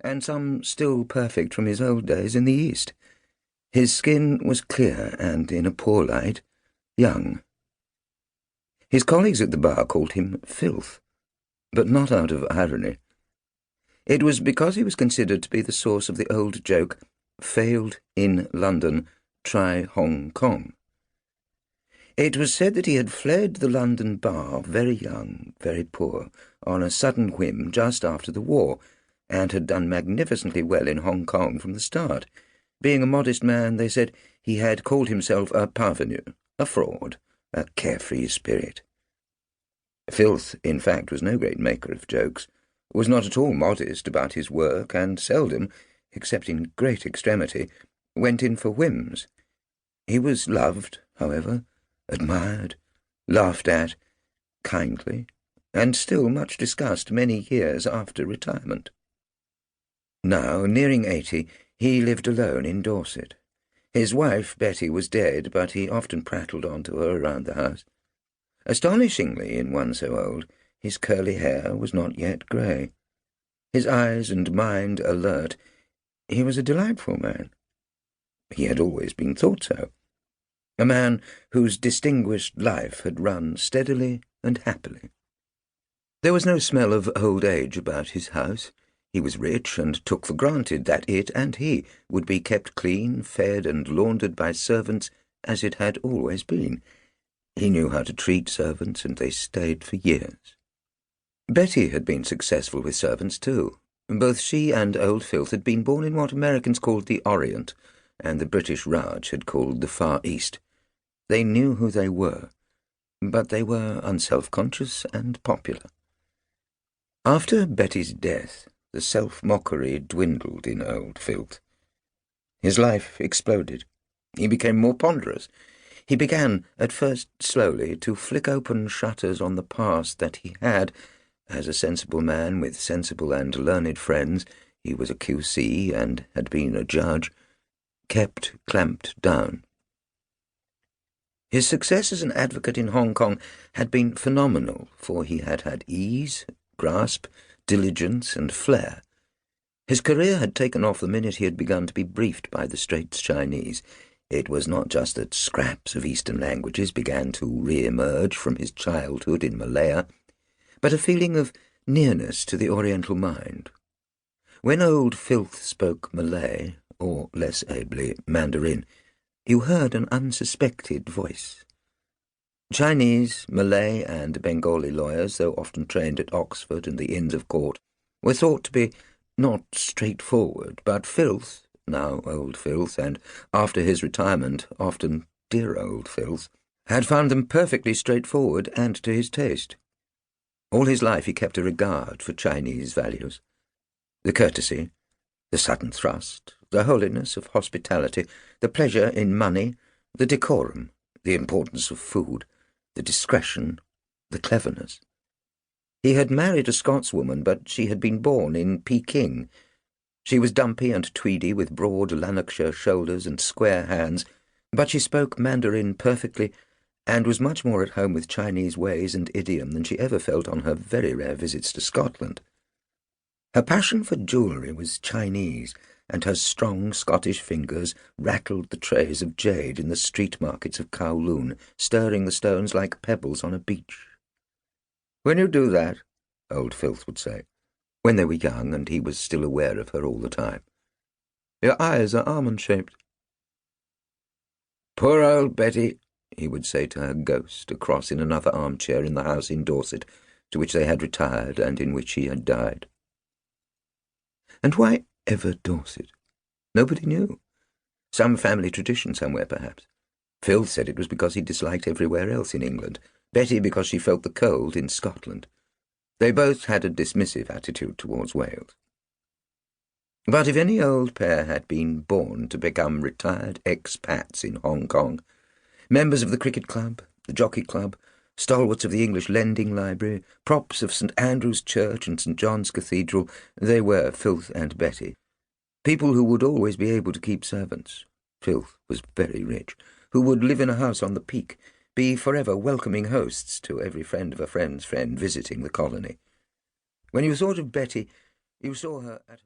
and some still perfect from his old days in the East. His skin was clear and, in a poor light, young. His colleagues at the bar called him Filth, but not out of irony. It was because he was considered to be the source of the old joke, "Failed in London, try Hong Kong." It was said that he had fled the London bar very young, very poor, on a sudden whim just after the war, and had done magnificently well in Hong Kong from the start. Being a modest man, they said, he had called himself a parvenu, a fraud, a carefree spirit. Filth, in fact, was no great maker of jokes, was not at all modest about his work, and seldom, except in great extremity, went in for whims. He was loved, however, admired, laughed at, kindly, and still much discussed many years after retirement. Now, nearing 80, he lived alone in Dorset. His wife, Betty, was dead, but he often prattled on to her around the house. Astonishingly, in one so old, his curly hair was not yet grey. His eyes and mind alert, he was a delightful man. He had always been thought so. A man whose distinguished life had run steadily and happily. There was no smell of old age about his house. He was rich, and took for granted that it and he would be kept clean, fed, and laundered by servants as it had always been. He knew how to treat servants, and they stayed for years. Betty had been successful with servants too. Both she and old Filth had been born in what Americans called the Orient, and the British Raj had called the Far East. They knew who they were, but they were unself-conscious and popular. After Betty's death, the self-mockery dwindled in old Filth. His life exploded. He became more ponderous. He began, at first slowly, to flick open shutters on the past that he had, as a sensible man with sensible and learned friends, he was a QC and had been a judge, kept clamped down. His success as an advocate in Hong Kong had been phenomenal, for he had had ease, grasp, diligence, and flair. His career had taken off the minute he had begun to be briefed by the Straits Chinese. It was not just that scraps of Eastern languages began to re-emerge from his childhood in Malaya, but a feeling of nearness to the Oriental mind. When old Filth spoke Malay, or less ably Mandarin, you heard an unsuspected voice. Chinese, Malay, and Bengali lawyers, though often trained at Oxford and the Inns of Court, were thought to be not straightforward, but Filth, now old Filth, and after his retirement often dear old Filth, had found them perfectly straightforward and to his taste. All his life he kept a regard for Chinese values. The courtesy, the sudden thrust, the holiness of hospitality, the pleasure in money, the decorum, the importance of food, the discretion, the cleverness. He had married a Scotswoman, but she had been born in Peking. She was dumpy and tweedy, with broad Lanarkshire shoulders and square hands, but she spoke Mandarin perfectly, and was much more at home with Chinese ways and idiom than she ever felt on her very rare visits to Scotland. Her passion for jewellery was Chinese, and her strong Scottish fingers rattled the trays of jade in the street markets of Kowloon, stirring the stones like pebbles on a beach. "When you do that," old Filth would say, when they were young and he was still aware of her all the time, "your eyes are almond-shaped." "Poor old Betty," he would say to her ghost across in another armchair in the house in Dorset, to which they had retired and in which he had died. And why ever Dorset? Nobody knew. Some family tradition somewhere, perhaps. Filth said it was because he disliked everywhere else in England, Betty because she felt the cold in Scotland. They both had a dismissive attitude towards Wales. But if any old pair had been born to become retired expats in Hong Kong, members of the cricket club, the jockey club, stalwarts of the English lending library, props of St. Andrew's Church and St. John's Cathedral, they were Filth and Betty. People who would always be able to keep servants. Filth was very rich, who would live in a house on the Peak, be forever welcoming hosts to every friend of a friend's friend visiting the colony. When you thought of Betty, you saw her at